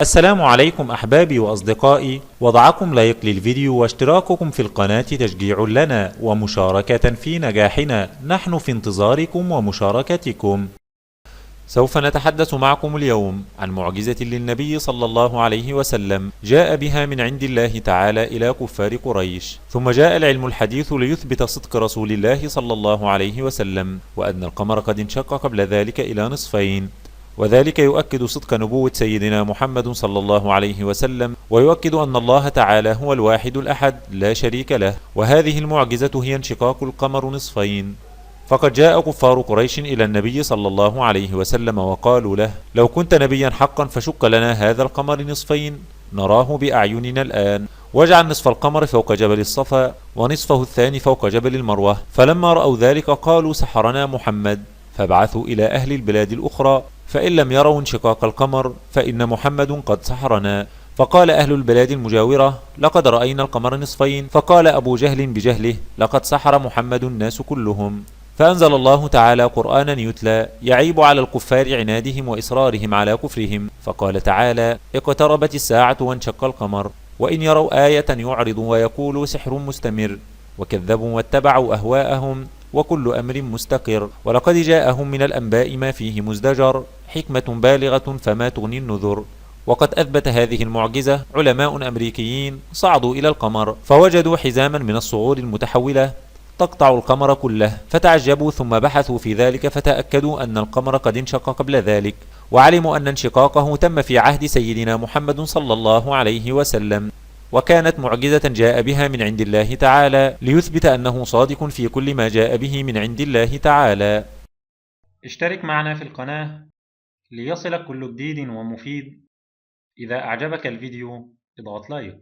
السلام عليكم أحبابي وأصدقائي، وضعكم لايك للفيديو واشتراككم في القناة تشجيع لنا ومشاركة في نجاحنا. نحن في انتظاركم ومشاركتكم. سوف نتحدث معكم اليوم عن معجزة للنبي صلى الله عليه وسلم جاء بها من عند الله تعالى إلى كفار قريش، ثم جاء العلم الحديث ليثبت صدق رسول الله صلى الله عليه وسلم، وأن القمر قد انشق قبل ذلك إلى نصفين، وذلك يؤكد صدق نبوة سيدنا محمد صلى الله عليه وسلم، ويؤكد أن الله تعالى هو الواحد الأحد لا شريك له. وهذه المعجزة هي انشقاق القمر نصفين. فقد جاء كفار قريش إلى النبي صلى الله عليه وسلم وقالوا له: لو كنت نبيا حقا فشق لنا هذا القمر نصفين نراه بأعيننا الآن، واجعل نصف القمر فوق جبل الصفا ونصفه الثاني فوق جبل المروة. فلما رأوا ذلك قالوا: سحرنا محمد. فابعثوا إلى أهل البلاد الأخرى، فإن لم يروا انشقاق القمر فإن محمد قد سحرنا. فقال أهل البلاد المجاورة: لقد رأينا القمر نصفين. فقال أبو جهل بجهله: لقد سحر محمد الناس كلهم. فأنزل الله تعالى قرآنا يتلى يعيب على الكفار عنادهم وإصرارهم على كفرهم، فقال تعالى: اقتربت الساعة وانشق القمر، وإن يروا آية يعرضوا ويقولوا سحر مستمر، وكذبوا واتبعوا أهواءهم، وكل أمر مستقر، ولقد جاءهم من الأنباء ما فيه مزدجر، حكمة بالغة فما تغني النذر. وقد أثبت هذه المعجزة علماء أمريكيين صعدوا إلى القمر فوجدوا حزاما من الصخور المتحولة تقطع القمر كله، فتعجبوا ثم بحثوا في ذلك فتأكدوا أن القمر قد انشق قبل ذلك، وعلموا أن انشقاقه تم في عهد سيدنا محمد صلى الله عليه وسلم، وكانت معجزة جاء بها من عند الله تعالى ليثبت أنه صادق في كل ما جاء به من عند الله تعالى. اشترك معنا في القناة ليصلك كل جديد ومفيد. إذا أعجبك الفيديو اضغط لايك.